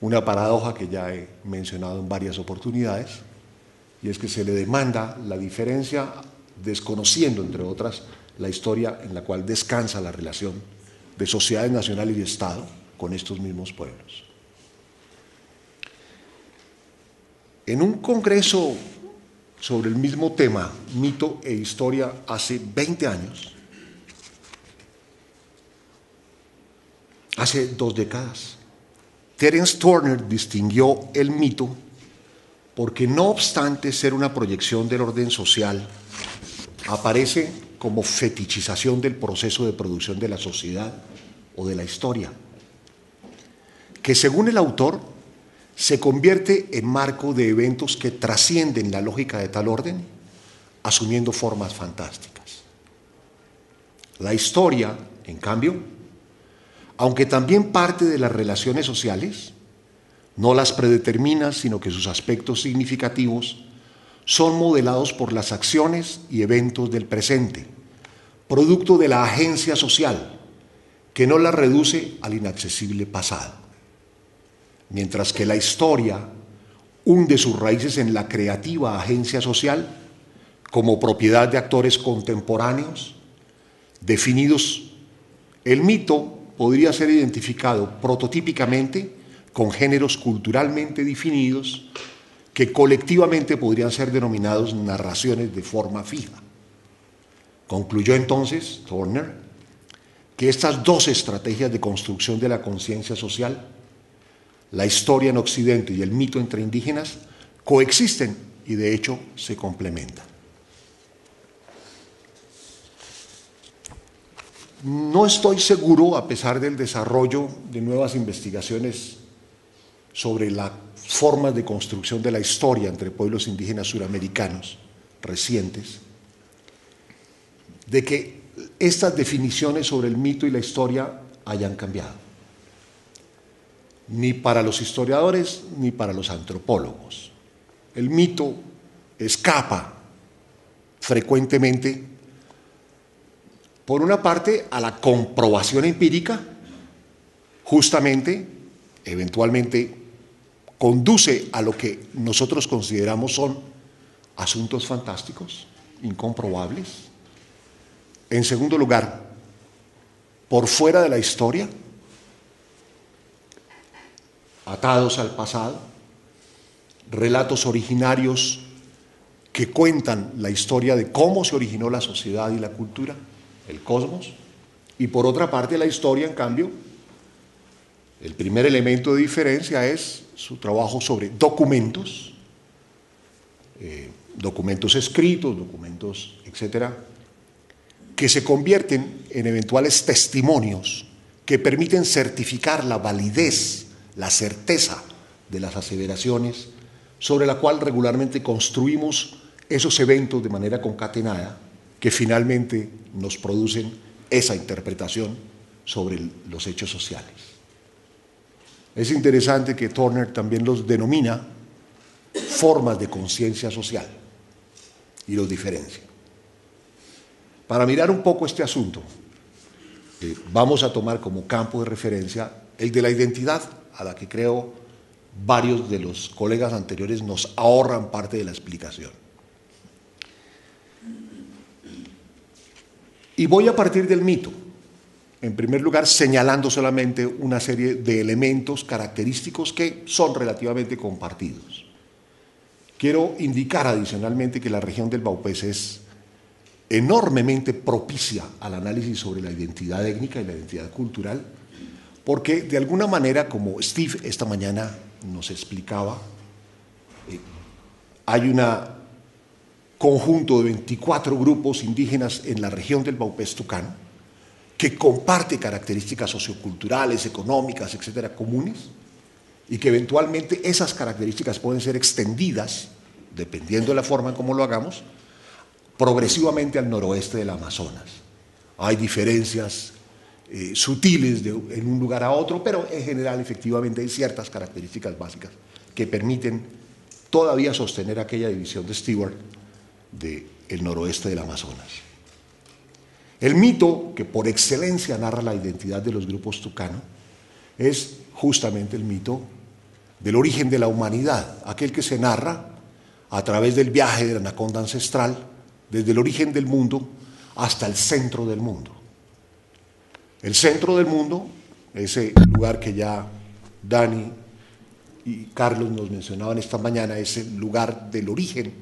una paradoja que ya he mencionado en varias oportunidades, y es que se le demanda la diferencia desconociendo, entre otras, la historia en la cual descansa la relación de sociedades nacionales y Estado con estos mismos pueblos. En un congreso sobre el mismo tema, mito e historia, hace 20 años, hace 2 décadas, Terence Turner distinguió el mito porque, no obstante ser una proyección del orden social, aparece como fetichización del proceso de producción de la sociedad o de la historia, que según el autor se convierte en marco de eventos que trascienden la lógica de tal orden, asumiendo formas fantásticas. La historia, en cambio, aunque también parte de las relaciones sociales, no las predetermina, sino que sus aspectos significativos son modelados por las acciones y eventos del presente, producto de la agencia social, que no la reduce al inaccesible pasado. Mientras que la historia hunde sus raíces en la creativa agencia social como propiedad de actores contemporáneos definidos, el mito podría ser identificado prototípicamente con géneros culturalmente definidos que colectivamente podrían ser denominados narraciones de forma fija. Concluyó entonces Turner que estas 2 estrategias de construcción de la conciencia social, la historia en Occidente y el mito entre indígenas, coexisten y de hecho se complementan. No estoy seguro, a pesar del desarrollo de nuevas investigaciones sobre las formas de construcción de la historia entre pueblos indígenas suramericanos recientes, de que estas definiciones sobre el mito y la historia hayan cambiado, ni para los historiadores ni para los antropólogos. El mito escapa frecuentemente, por una parte, a la comprobación empírica, justamente, eventualmente, conduce a lo que nosotros consideramos son asuntos fantásticos, incomprobables. En segundo lugar, por fuera de la historia, atados al pasado, relatos originarios que cuentan la historia de cómo se originó la sociedad y la cultura, el cosmos, y por otra parte la historia, en cambio, el primer elemento de diferencia es su trabajo sobre documentos, documentos escritos, documentos, etcétera, que se convierten en eventuales testimonios que permiten certificar la validez, la certeza de las aseveraciones sobre la cual regularmente construimos esos eventos de manera concatenada que finalmente nos producen esa interpretación sobre los hechos sociales. Es interesante que Turner también los denomina formas de conciencia social y los diferencia. Para mirar un poco este asunto, vamos a tomar como campo de referencia el de la identidad, a la que creo varios de los colegas anteriores nos ahorran parte de la explicación. Y voy a partir del mito, en primer lugar señalando solamente una serie de elementos característicos que son relativamente compartidos. Quiero indicar adicionalmente que la región del Baupés es enormemente propicia al análisis sobre la identidad étnica y la identidad cultural, porque de alguna manera, como Steve esta mañana nos explicaba, hay un conjunto de 24 grupos indígenas en la región del Baupés Tucano que comparte características socioculturales, económicas, etcétera, comunes, y que eventualmente esas características pueden ser extendidas, dependiendo de la forma en cómo lo hagamos, progresivamente al noroeste del Amazonas. Hay diferencias sutiles en un lugar a otro, pero en general efectivamente hay ciertas características básicas que permiten todavía sostener aquella división de Stewart del noroeste del Amazonas. El mito que por excelencia narra la identidad de los grupos tucano es justamente el mito del origen de la humanidad, aquel que se narra a través del viaje de la anaconda ancestral, desde el origen del mundo hasta el centro del mundo. El centro del mundo, ese lugar que ya Dani y Carlos nos mencionaban esta mañana, es el lugar del origen,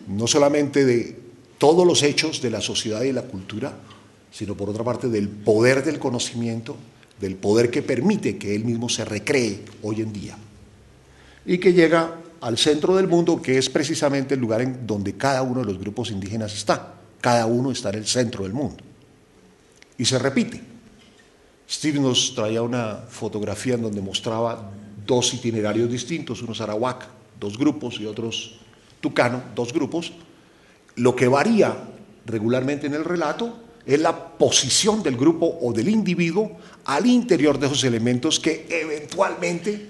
no solamente de todos los hechos de la sociedad y la cultura, sino por otra parte del poder del conocimiento, del poder que permite que él mismo se recree hoy en día, y que llega al centro del mundo, que es precisamente el lugar en donde cada uno de los grupos indígenas está. Cada uno está en el centro del mundo. Y se repite. Steve nos traía una fotografía en donde mostraba dos itinerarios distintos, unos arawak, dos grupos, y otros tucano, dos grupos. Lo que varía regularmente en el relato es la posición del grupo o del individuo al interior de esos elementos que eventualmente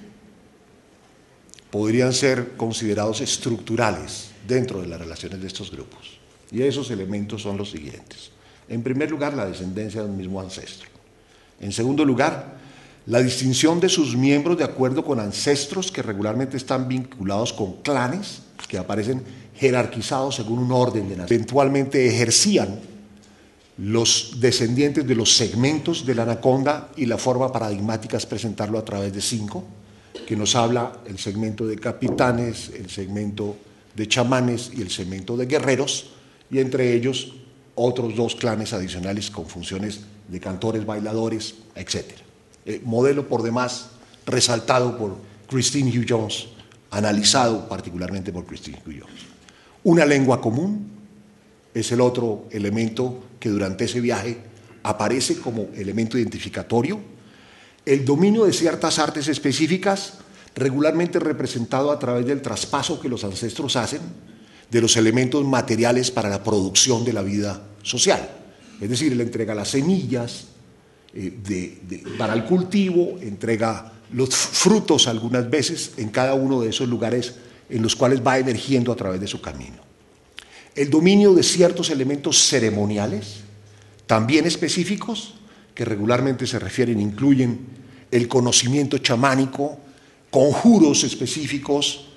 podrían ser considerados estructurales dentro de las relaciones de estos grupos. Y esos elementos son los siguientes. En primer lugar, la descendencia del mismo ancestro. En segundo lugar, la distinción de sus miembros de acuerdo con ancestros que regularmente están vinculados con clanes que aparecen jerarquizados según un orden de nación. Eventualmente ejercían los descendientes de los segmentos de la anaconda, y la forma paradigmática es presentarlo a través de 5, que nos habla el segmento de capitanes, el segmento de chamanes y el segmento de guerreros, y entre ellos otros 2 clanes adicionales con funciones de cantores, bailadores, etc. Modelo por demás resaltado por Christine Hugh Jones, analizado particularmente por Christine Hugh Jones. Una lengua común es el otro elemento que durante ese viaje aparece como elemento identificatorio. El dominio de ciertas artes específicas, regularmente representado a través del traspaso que los ancestros hacen de los elementos materiales para la producción de la vida social. Es decir, él entrega las semillas para el cultivo, entrega los frutos algunas veces en cada uno de esos lugares en los cuales va emergiendo a través de su camino. El dominio de ciertos elementos ceremoniales, también específicos, que regularmente se refieren, incluyen el conocimiento chamánico, conjuros específicos,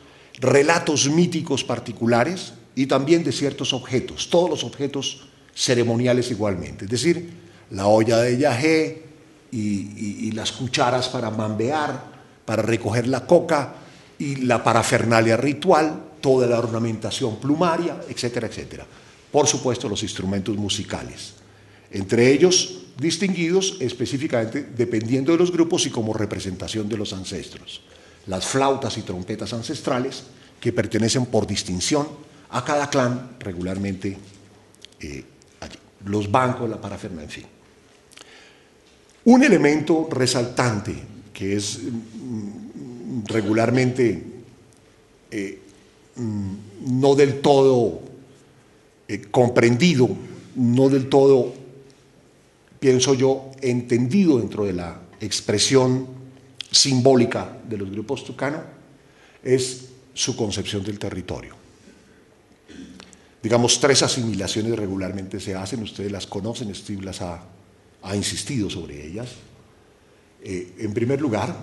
relatos míticos particulares y también de ciertos objetos, todos los objetos ceremoniales igualmente, es decir, la olla de yagé y las cucharas para mambear, para recoger la coca y la parafernalia ritual, toda la ornamentación plumaria, etcétera, etcétera. Por supuesto, los instrumentos musicales, entre ellos distinguidos específicamente dependiendo de los grupos y como representación de los ancestros. Las flautas y trompetas ancestrales, que pertenecen por distinción a cada clan, regularmente allí. Los bancos, la parafernalia, en fin. Un elemento resaltante que es regularmente no del todo comprendido, no del todo, pienso yo, entendido dentro de la expresión simbólica de los grupos tucano, es su concepción del territorio. Digamos, 3 asimilaciones regularmente se hacen, ustedes las conocen, Steve las ha insistido sobre ellas. En primer lugar,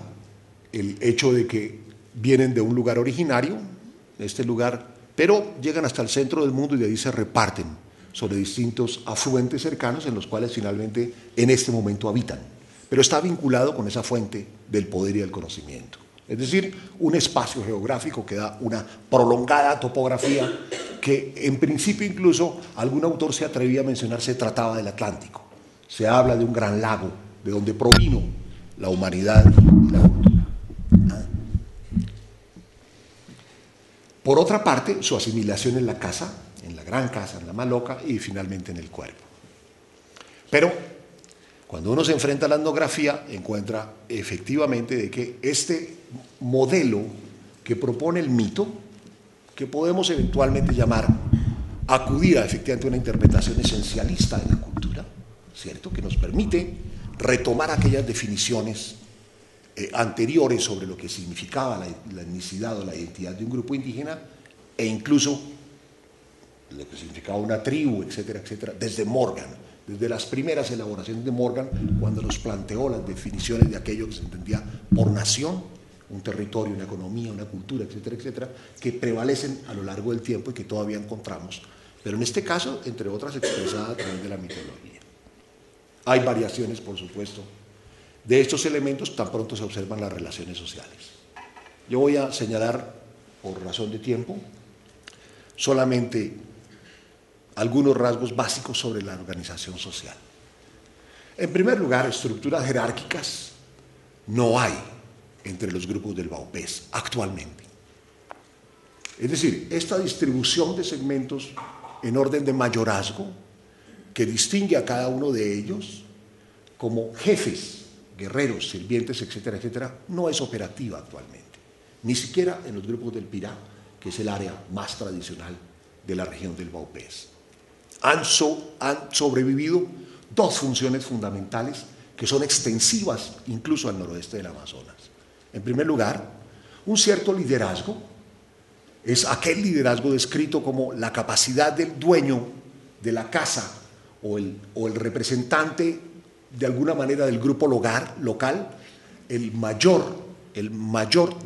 el hecho de que vienen de un lugar originario, este lugar, pero llegan hasta el centro del mundo y de ahí se reparten sobre distintos afluentes cercanos en los cuales finalmente en este momento habitan, pero está vinculado con esa fuente del poder y del conocimiento. Es decir, un espacio geográfico que da una prolongada topografía que en principio incluso algún autor se atrevía a mencionar se trataba del Atlántico. Se habla de un gran lago de donde provino la humanidad y la cultura. Por otra parte, su asimilación en la casa, en la gran casa, en la maloca y finalmente en el cuerpo. Pero cuando uno se enfrenta a la etnografía, encuentra efectivamente de que este modelo que propone el mito, que podemos eventualmente llamar acudir a efectivamente una interpretación esencialista de la cultura, ¿cierto?, que nos permite retomar aquellas definiciones anteriores sobre lo que significaba la etnicidad o la identidad de un grupo indígena e incluso lo que significaba una tribu, etcétera, etcétera, desde Morgan, desde las primeras elaboraciones de Morgan, cuando nos planteó las definiciones de aquello que se entendía por nación, un territorio, una economía, una cultura, etcétera, etcétera, que prevalecen a lo largo del tiempo y que todavía encontramos, pero en este caso, entre otras, expresadas a través de la mitología. Hay variaciones, por supuesto, de estos elementos tan pronto se observan las relaciones sociales. Yo voy a señalar, por razón de tiempo, solamente algunos rasgos básicos sobre la organización social. En primer lugar, estructuras jerárquicas no hay entre los grupos del Baupés actualmente. Es decir, esta distribución de segmentos en orden de mayorazgo que distingue a cada uno de ellos como jefes, guerreros, sirvientes, etcétera, etcétera, no es operativa actualmente, ni siquiera en los grupos del Pirá, que es el área más tradicional de la región del Baupés. Han sobrevivido dos funciones fundamentales que son extensivas incluso al noroeste del Amazonas. En primer lugar, un cierto liderazgo, es aquel liderazgo descrito como la capacidad del dueño de la casa o el representante de alguna manera del grupo local, el mayor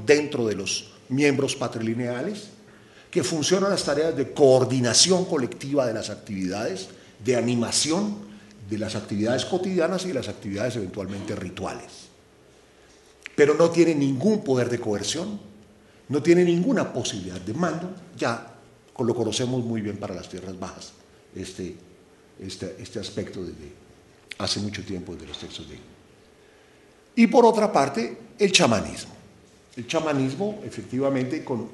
dentro de los miembros patrilineales, que funcionan las tareas de coordinación colectiva de las actividades, de animación de las actividades cotidianas y de las actividades eventualmente rituales. Pero no tiene ningún poder de coerción, no tiene ninguna posibilidad de mando, ya lo conocemos muy bien para las tierras bajas, este aspecto desde hace mucho tiempo desde los textos de él. Y por otra parte, el chamanismo. El chamanismo, efectivamente, con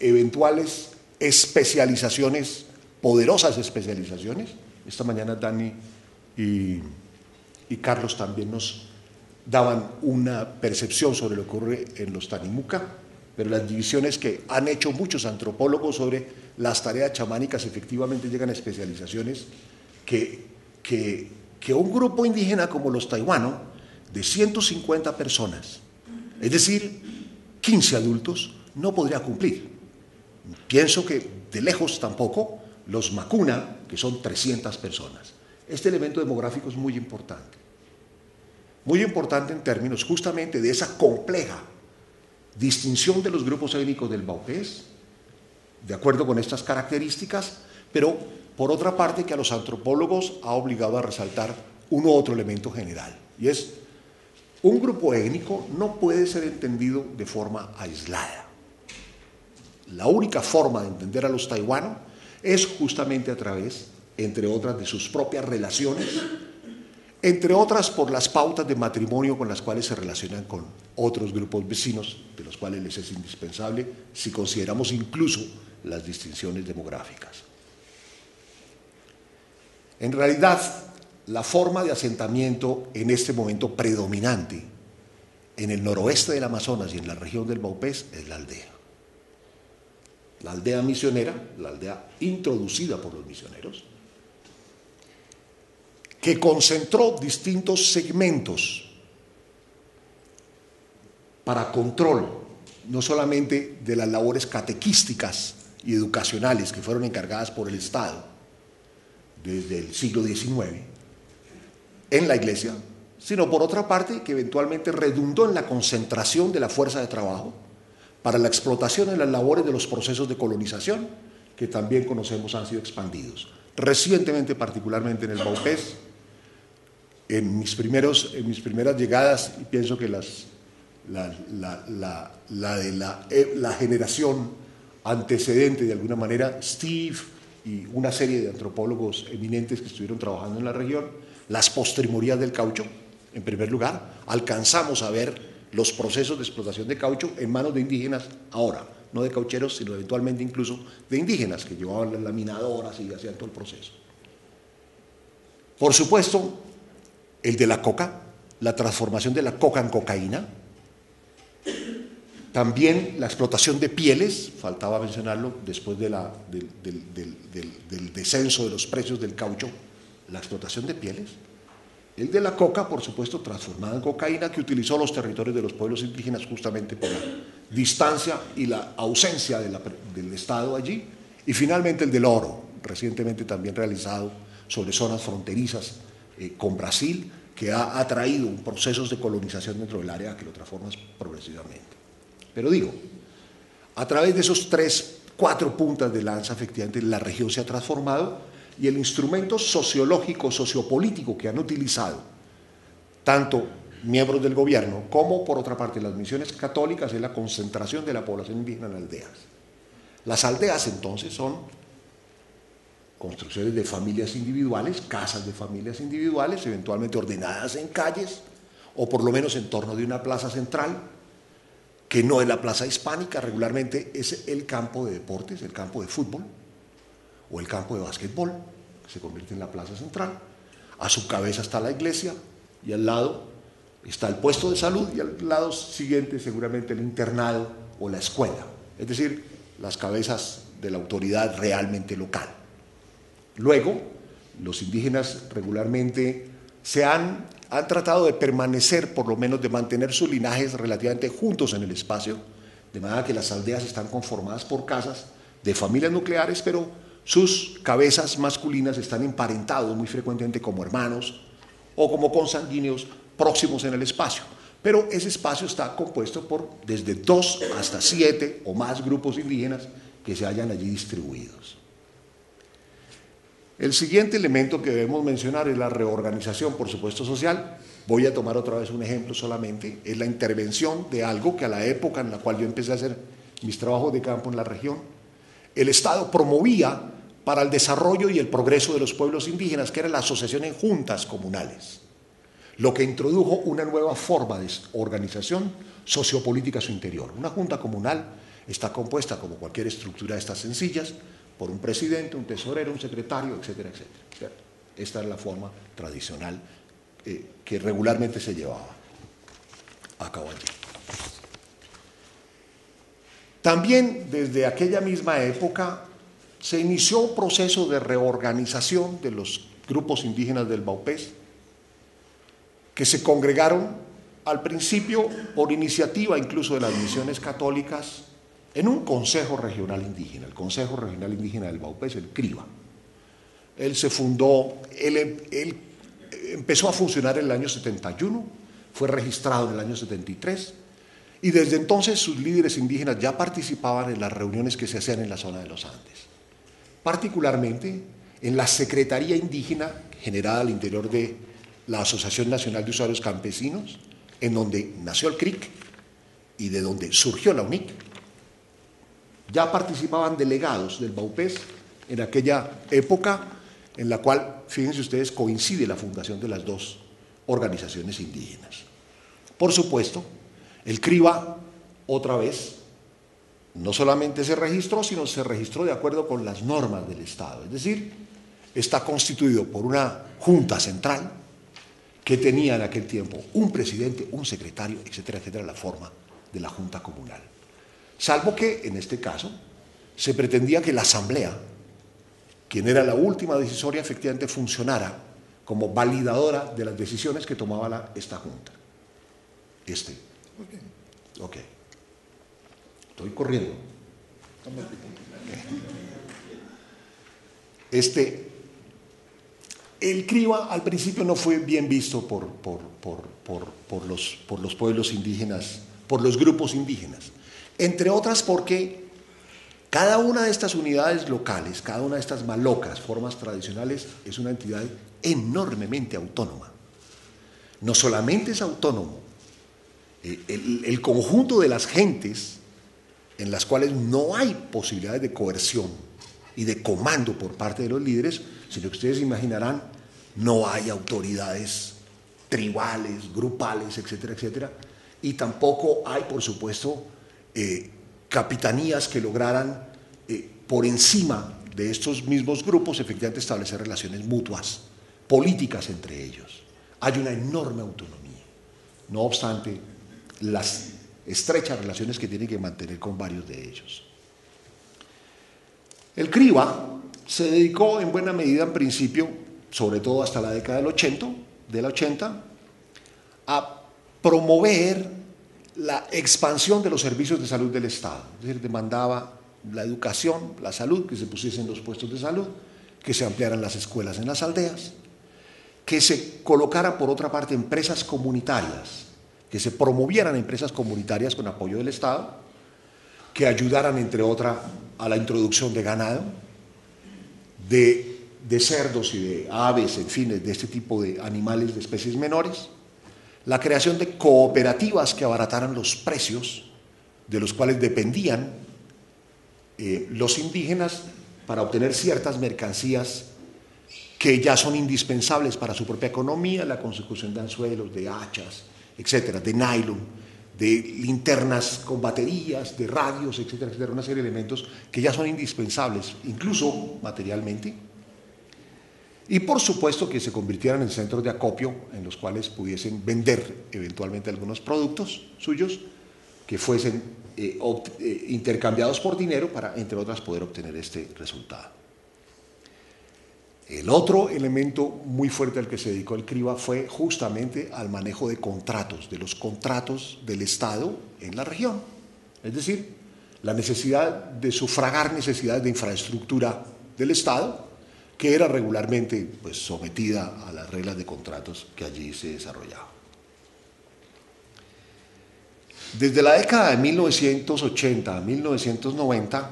eventuales especializaciones, poderosas especializaciones. Esta mañana Dani y Carlos también nos daban una percepción sobre lo que ocurre en los Tanimuca, pero las divisiones que han hecho muchos antropólogos sobre las tareas chamánicas efectivamente llegan a especializaciones que un grupo indígena como los taiwanos, de 150 personas, es decir, 15 adultos, no podría cumplir. Pienso que de lejos tampoco los Macuna, que son 300 personas. Este elemento demográfico es muy importante en términos justamente de esa compleja distinción de los grupos étnicos del Baupés, de acuerdo con estas características, pero por otra parte que a los antropólogos ha obligado a resaltar un otro elemento general, y es un grupo étnico no puede ser entendido de forma aislada. La única forma de entender a los taiwanos es justamente a través, entre otras, de sus propias relaciones, entre otras por las pautas de matrimonio con las cuales se relacionan con otros grupos vecinos, de los cuales les es indispensable, si consideramos incluso las distinciones demográficas. En realidad, la forma de asentamiento en este momento predominante en el noroeste del Amazonas y en la región del Baupés es la aldea. La aldea misionera, la aldea introducida por los misioneros, que concentró distintos segmentos para control, no solamente de las labores catequísticas y educacionales que fueron encargadas por el Estado desde el siglo XIX en la Iglesia, sino por otra parte que eventualmente redundó en la concentración de la fuerza de trabajo para la explotación en las labores de los procesos de colonización, que también conocemos han sido expandidos. Recientemente, particularmente en el Baupés, en mis primeras llegadas, y pienso que la generación antecedente, de alguna manera, Steve y una serie de antropólogos eminentes que estuvieron trabajando en la región, las postrimorías del caucho, en primer lugar, alcanzamos a ver los procesos de explotación de caucho en manos de indígenas ahora, no de caucheros, sino eventualmente incluso de indígenas que llevaban las laminadoras y hacían todo el proceso. Por supuesto, el de la coca, la transformación de la coca en cocaína, también la explotación de pieles, faltaba mencionarlo, después del descenso de los precios del caucho, la explotación de pieles. El de la coca, por supuesto, transformada en cocaína, que utilizó los territorios de los pueblos indígenas justamente por la distancia y la ausencia del Estado allí. Y finalmente el del oro, recientemente también realizado sobre zonas fronterizas con Brasil, que ha atraído procesos de colonización dentro del área que lo transforma progresivamente. Pero digo, a través de esos 4 puntas de lanza, efectivamente, la región se ha transformado y el instrumento sociológico, sociopolítico que han utilizado tanto miembros del gobierno como, por otra parte, las misiones católicas es la concentración de la población indígena en aldeas. Las aldeas, entonces, son construcciones de familias individuales, casas de familias individuales, eventualmente ordenadas en calles, o por lo menos en torno de una plaza central, que no es la plaza hispánica, regularmente es el campo de deportes, el campo de fútbol, o el campo de básquetbol, que se convierte en la plaza central. A su cabeza está la iglesia, y al lado está el puesto de salud, y al lado siguiente seguramente el internado o la escuela, es decir, las cabezas de la autoridad realmente local. Luego, los indígenas regularmente han tratado de permanecer, por lo menos de mantener sus linajes relativamente juntos en el espacio, de manera que las aldeas están conformadas por casas de familias nucleares, pero sus cabezas masculinas están emparentados muy frecuentemente como hermanos o como consanguíneos próximos en el espacio. Pero ese espacio está compuesto por desde 2 hasta 7 o más grupos indígenas que se hallan allí distribuidos. El siguiente elemento que debemos mencionar es la reorganización, por supuesto, social. Voy a tomar otra vez un ejemplo solamente. Es la intervención de algo que a la época en la cual yo empecé a hacer mis trabajos de campo en la región, el Estado promovía para el desarrollo y el progreso de los pueblos indígenas, que era la asociación en juntas comunales, lo que introdujo una nueva forma de organización sociopolítica a su interior. Una junta comunal está compuesta, como cualquier estructura de estas sencillas, por un presidente, un tesorero, un secretario, etcétera, etcétera. Esta es la forma tradicional que regularmente se llevaba a cabo allí. También desde aquella misma época se inició un proceso de reorganización de los grupos indígenas del Baupés, que se congregaron al principio por iniciativa incluso de las misiones católicas en un Consejo Regional Indígena, el Consejo Regional Indígena del Baupés, el CRIBA. Él se fundó, él empezó a funcionar en el año 71, fue registrado en el año 73, y desde entonces sus líderes indígenas ya participaban en las reuniones que se hacían en la zona de los Andes, particularmente en la Secretaría Indígena generada al interior de la Asociación Nacional de Usuarios Campesinos, en donde nació el CRIC y de donde surgió la UNIC. Ya participaban delegados del Baupés en aquella época en la cual, fíjense ustedes, coincide la fundación de las 2 organizaciones indígenas. Por supuesto, el CRIBA, otra vez, no solamente se registró, sino se registró de acuerdo con las normas del Estado. Es decir, está constituido por una junta central que tenía en aquel tiempo un presidente, un secretario, etcétera, etcétera, la forma de la junta comunal. Salvo que, en este caso, se pretendía que la asamblea, quien era la última decisoria, efectivamente funcionara como validadora de las decisiones que tomaba esta junta. Ok. Estoy corriendo. El CRIBA al principio no fue bien visto por los pueblos indígenas, por los grupos indígenas, entre otras porque cada una de estas unidades locales, cada una de estas malocas, formas tradicionales, es una entidad enormemente autónoma. No solamente es autónomo, el conjunto de las gentes en las cuales no hay posibilidades de coerción y de comando por parte de los líderes, sino que ustedes imaginarán, no hay autoridades tribales, grupales, etcétera, etcétera, y tampoco hay, por supuesto, capitanías que lograran, por encima de estos mismos grupos, efectivamente establecer relaciones mutuas, políticas entre ellos. Hay una enorme autonomía, no obstante las estrechas relaciones que tienen que mantener con varios de ellos. El CRIBA se dedicó en buena medida, en principio, sobre todo hasta la década del 80, a promover la expansión de los servicios de salud del Estado. Es decir, demandaba la educación, la salud, que se pusiesen los puestos de salud, que se ampliaran las escuelas en las aldeas, que se colocaran, por otra parte, empresas comunitarias, que se promovieran empresas comunitarias con apoyo del Estado, que ayudaran, entre otras, a la introducción de ganado, de cerdos y de aves, en fin, de este tipo de animales de especies menores, la creación de cooperativas que abarataran los precios de los cuales dependían los indígenas para obtener ciertas mercancías que ya son indispensables para su propia economía, la consecución de anzuelos, de hachas, etcétera, de nylon, de linternas con baterías, de radios, etcétera, etcétera, una serie de elementos que ya son indispensables, incluso materialmente. Y por supuesto que se convirtieran en centros de acopio en los cuales pudiesen vender eventualmente algunos productos suyos que fuesen intercambiados por dinero para, entre otras, poder obtener este resultado. El otro elemento muy fuerte al que se dedicó el CRIBA fue justamente al manejo de contratos, de los contratos del Estado en la región. Es decir, la necesidad de sufragar necesidades de infraestructura del Estado, que era regularmente pues, sometida a las reglas de contratos que allí se desarrollaban. Desde la década de 1980 a 1990,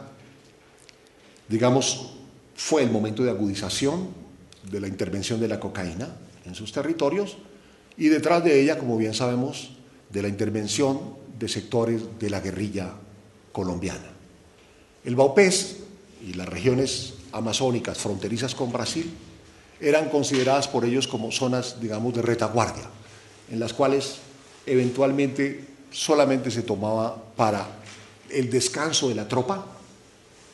digamos, fue el momento de agudización de la intervención de la cocaína en sus territorios y detrás de ella, como bien sabemos, de la intervención de sectores de la guerrilla colombiana. El Vaupés y las regiones amazónicas fronterizas con Brasil eran consideradas por ellos como zonas, digamos, de retaguardia, en las cuales eventualmente solamente se tomaba para el descanso de la tropa,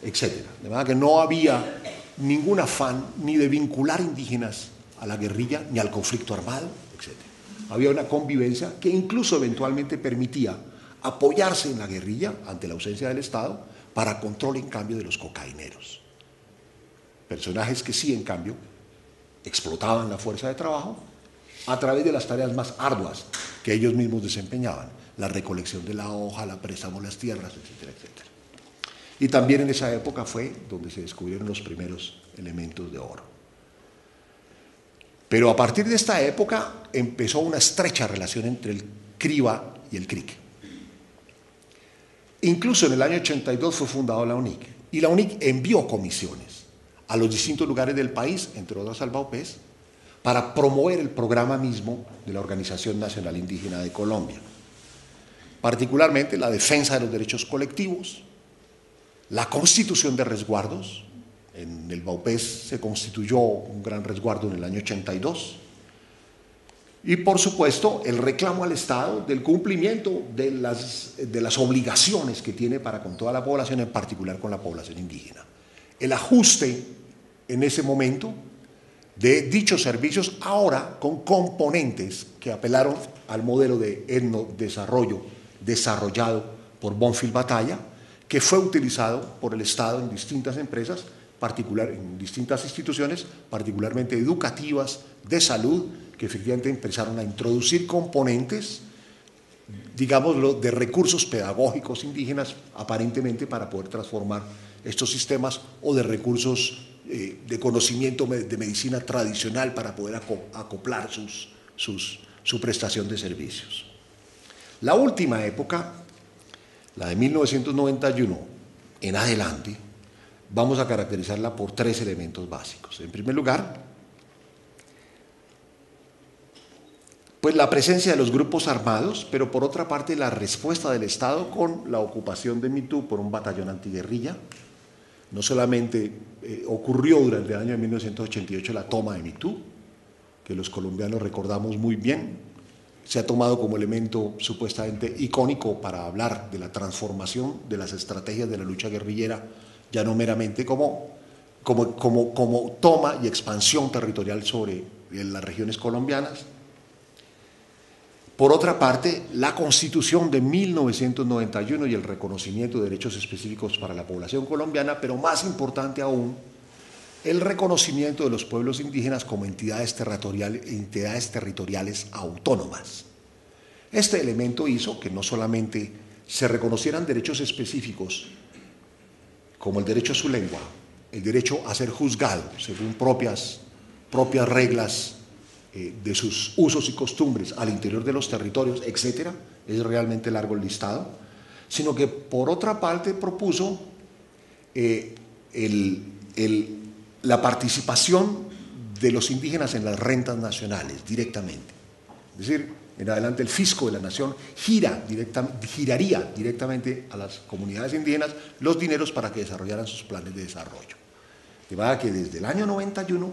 etc. De manera que no había ningún afán ni de vincular indígenas a la guerrilla ni al conflicto armado, etc. Había una convivencia que incluso eventualmente permitía apoyarse en la guerrilla ante la ausencia del Estado para control, en cambio, de los cocaineros. Personajes que sí, en cambio, explotaban la fuerza de trabajo a través de las tareas más arduas que ellos mismos desempeñaban, la recolección de la hoja, la préstamo de las tierras, etcétera, etcétera. Y también en esa época fue donde se descubrieron los primeros elementos de oro. Pero a partir de esta época empezó una estrecha relación entre el CRIBA y el CRIC. Incluso en el año 82 fue fundada la UNIC, y la UNIC envió comisiones a los distintos lugares del país, entre otras al Vaupés, para promover el programa mismo de la Organización Nacional Indígena de Colombia, particularmente la defensa de los derechos colectivos, la constitución de resguardos. En el Vaupés se constituyó un gran resguardo en el año 82, y por supuesto el reclamo al Estado del cumplimiento de las obligaciones que tiene para con toda la población, en particular con la población indígena. El ajuste en ese momento de dichos servicios, ahora con componentes que apelaron al modelo de etnodesarrollo desarrollado por Bonfil Batalla, que fue utilizado por el Estado en distintas empresas, en distintas instituciones, particularmente educativas, de salud, que efectivamente empezaron a introducir componentes, digámoslo, de recursos pedagógicos indígenas, aparentemente para poder transformar estos sistemas, o de recursos de conocimiento de medicina tradicional para poder acoplar su prestación de servicios. La última época, la de 1991 en adelante, vamos a caracterizarla por tres elementos básicos. En primer lugar, pues la presencia de los grupos armados, pero por otra parte la respuesta del Estado con la ocupación de Mitú por un batallón antiguerrilla. No solamente ocurrió durante el año de 1988 la toma de Mitú, que los colombianos recordamos muy bien, se ha tomado como elemento supuestamente icónico para hablar de la transformación de las estrategias de la lucha guerrillera, ya no meramente como toma y expansión territorial sobre las regiones colombianas. Por otra parte, la Constitución de 1991 y el reconocimiento de derechos específicos para la población colombiana, pero más importante aún, el reconocimiento de los pueblos indígenas como entidades territoriales autónomas. Este elemento hizo que no solamente se reconocieran derechos específicos como el derecho a su lengua, el derecho a ser juzgado según propias reglas de sus usos y costumbres al interior de los territorios, etcétera, es realmente largo el listado, sino que por otra parte propuso la participación de los indígenas en las rentas nacionales directamente. Es decir, en adelante el fisco de la nación giraría directamente a las comunidades indígenas los dineros para que desarrollaran sus planes de desarrollo. De manera que desde el año 91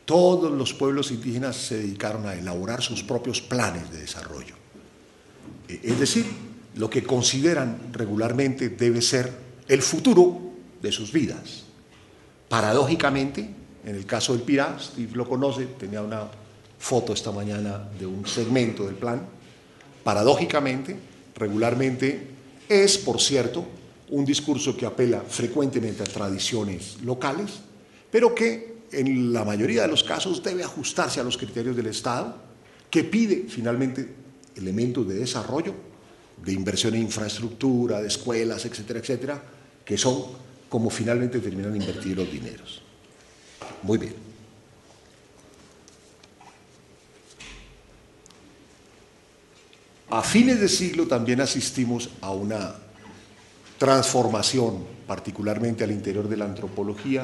todos los pueblos indígenas se dedicaron a elaborar sus propios planes de desarrollo. Es decir, lo que consideran regularmente debe ser el futuro de sus vidas. Paradójicamente, en el caso del Pirá, Steve lo conoce, tenía una foto esta mañana de un segmento del plan, paradójicamente, regularmente, es, por cierto, un discurso que apela frecuentemente a tradiciones locales, pero que en la mayoría de los casos debe ajustarse a los criterios del Estado, que pide finalmente elementos de desarrollo, de inversión en infraestructura, de escuelas, etcétera, etcétera, que son como finalmente terminan de invertir los dineros. Muy bien. A fines de siglo también asistimos a una transformación, particularmente al interior de la antropología,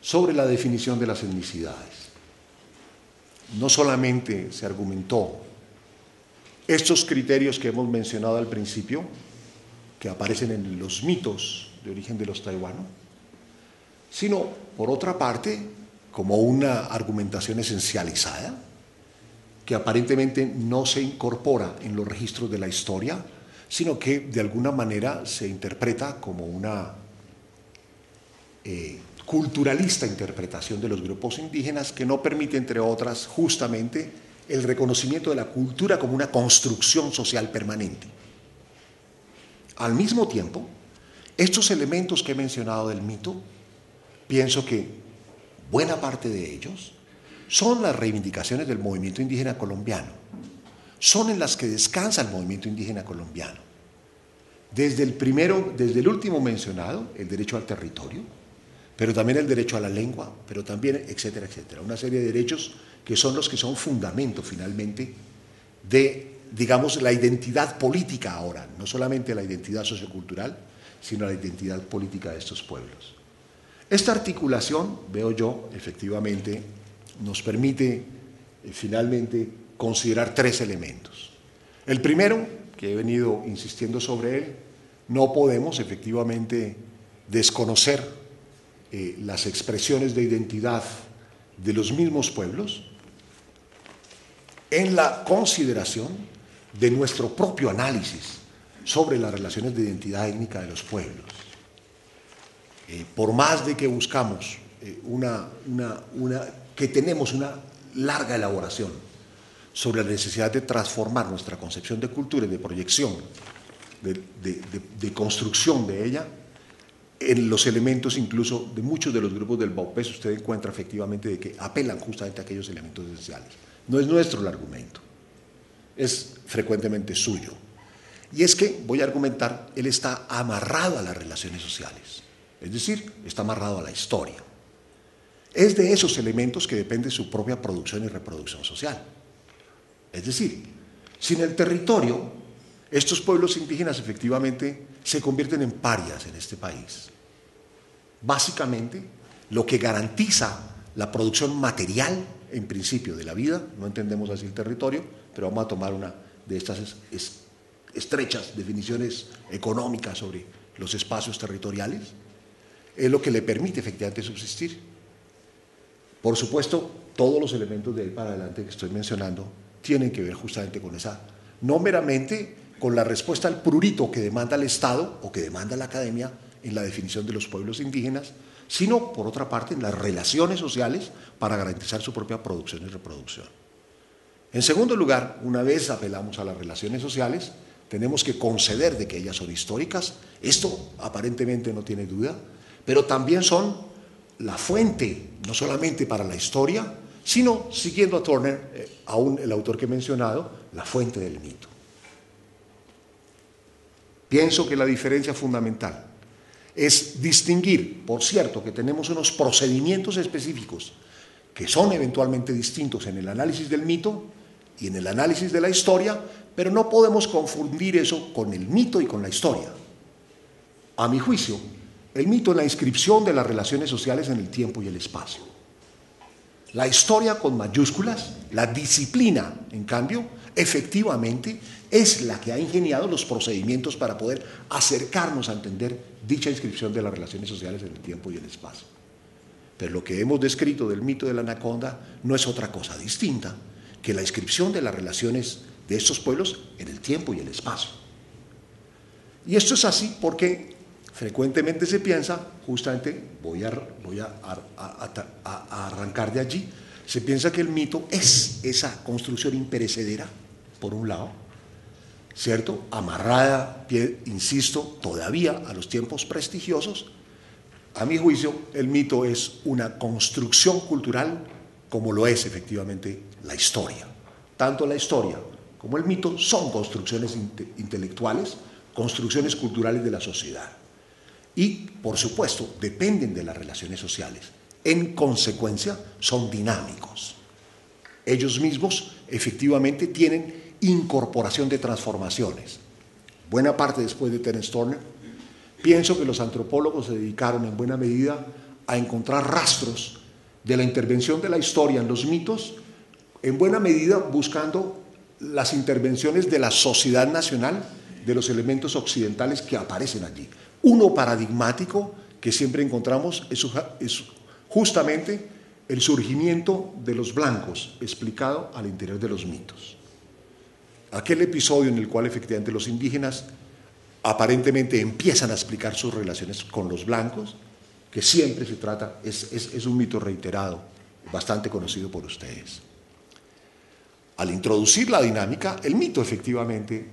sobre la definición de las etnicidades. No solamente se argumentó estos criterios que hemos mencionado al principio, que aparecen en los mitos de origen de los taiwanos, sino, por otra parte, como una argumentación esencializada, que aparentemente no se incorpora en los registros de la historia, sino que de alguna manera se interpreta como una culturalista interpretación de los grupos indígenas que no permite, entre otras, justamente el reconocimiento de la cultura como una construcción social permanente. Al mismo tiempo, estos elementos que he mencionado del mito, pienso que buena parte de ellos son las reivindicaciones del movimiento indígena colombiano, son en las que descansa el movimiento indígena colombiano. Desde el último mencionado, el derecho al territorio, pero también el derecho a la lengua, pero también, etcétera, etcétera. Una serie de derechos que son los que son fundamento, finalmente, de, digamos, la identidad política ahora, no solamente la identidad sociocultural, sino la identidad política de estos pueblos. Esta articulación, veo yo, efectivamente, nos permite, finalmente, considerar tres elementos. El primero, que he venido insistiendo sobre él, no podemos, efectivamente, desconocer las expresiones de identidad de los mismos pueblos en la consideración de nuestro propio análisis sobre las relaciones de identidad étnica de los pueblos. Por más de que buscamos que tenemos una larga elaboración sobre la necesidad de transformar nuestra concepción de cultura y de proyección, de construcción de ella, en los elementos incluso de muchos de los grupos del Baupés usted encuentra efectivamente de que apelan justamente a aquellos elementos esenciales. No es nuestro el argumento, es frecuentemente suyo. Y es que, voy a argumentar, él está amarrado a las relaciones sociales, es decir, está amarrado a la historia. Es de esos elementos que depende su propia producción y reproducción social. Es decir, sin el territorio, estos pueblos indígenas efectivamente se convierten en parias en este país. Básicamente, lo que garantiza la producción material, en principio, de la vida, no entendemos así el territorio, pero vamos a tomar una de estas estrechas definiciones económicas sobre los espacios territoriales, es lo que le permite efectivamente subsistir. Por supuesto, todos los elementos de ahí para adelante que estoy mencionando tienen que ver justamente con esa, no meramente con la respuesta al prurito que demanda el Estado o que demanda la academia en la definición de los pueblos indígenas, sino, por otra parte, en las relaciones sociales para garantizar su propia producción y reproducción. En segundo lugar, una vez apelamos a las relaciones sociales, tenemos que conceder de que ellas son históricas, esto aparentemente no tiene duda, pero también son la fuente, no solamente para la historia, sino, siguiendo a Turner, aún el autor que he mencionado, la fuente del mito. Pienso que la diferencia fundamental es distinguir, por cierto, que tenemos unos procedimientos específicos que son eventualmente distintos en el análisis del mito y en el análisis de la historia, pero no podemos confundir eso con el mito y con la historia. A mi juicio, el mito es la inscripción de las relaciones sociales en el tiempo y el espacio. La historia con mayúsculas, la disciplina, en cambio, efectivamente es la que ha ingeniado los procedimientos para poder acercarnos a entender dicha inscripción de las relaciones sociales en el tiempo y el espacio. Pero lo que hemos descrito del mito de la anaconda no es otra cosa distinta que la inscripción de las relaciones de estos pueblos en el tiempo y el espacio. Y esto es así porque frecuentemente se piensa, justamente voy a arrancar de allí, se piensa que el mito es esa construcción imperecedera, por un lado, ¿cierto? Amarrada, insisto, todavía a los tiempos prestigiosos. A mi juicio, el mito es una construcción cultural como lo es efectivamente la historia. Tanto la historia como el mito son construcciones intelectuales, construcciones culturales de la sociedad. Y, por supuesto, dependen de las relaciones sociales. En consecuencia, son dinámicos. Ellos mismos, efectivamente, tienen incorporación de transformaciones. Buena parte después de Terence Turner, pienso que los antropólogos se dedicaron en buena medida a encontrar rastros de la intervención de la historia en los mitos, en buena medida buscando las intervenciones de la sociedad nacional, de los elementos occidentales que aparecen allí. Uno paradigmático que siempre encontramos es justamente el surgimiento de los blancos, explicado al interior de los mitos. Aquel episodio en el cual efectivamente los indígenas aparentemente empiezan a explicar sus relaciones con los blancos, que siempre se trata, es un mito reiterado, bastante conocido por ustedes. Al introducir la dinámica, el mito efectivamente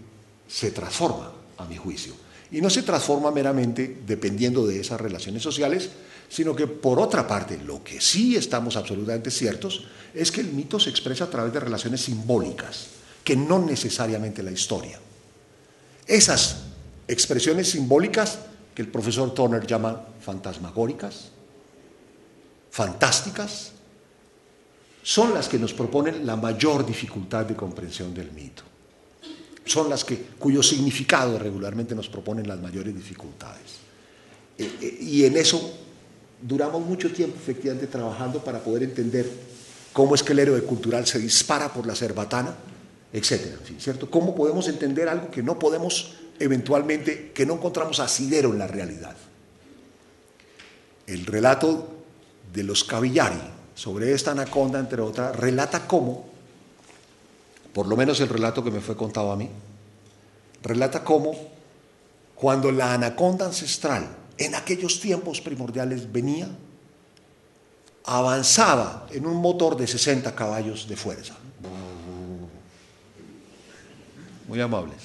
se transforma, a mi juicio, y no se transforma meramente dependiendo de esas relaciones sociales, sino que por otra parte, lo que sí estamos absolutamente ciertos es que el mito se expresa a través de relaciones simbólicas, que no necesariamente la historia. Esas expresiones simbólicas que el profesor Turner llama fantasmagóricas, fantásticas, son las que nos proponen la mayor dificultad de comprensión del mito. Son las cuyo significado regularmente nos proponen las mayores dificultades. Y en eso duramos mucho tiempo efectivamente trabajando para poder entender cómo es que el héroe cultural se dispara por la cerbatana, etcétera. En fin, ¿cierto? ¿Cómo podemos entender algo que no podemos eventualmente, que no encontramos asidero en la realidad? El relato de los Cavillari sobre esta anaconda, entre otras, relata cómo, por lo menos el relato que me fue contado a mí, relata cómo cuando la anaconda ancestral en aquellos tiempos primordiales venía, avanzaba en un motor de 60 caballos de fuerza. Muy amables.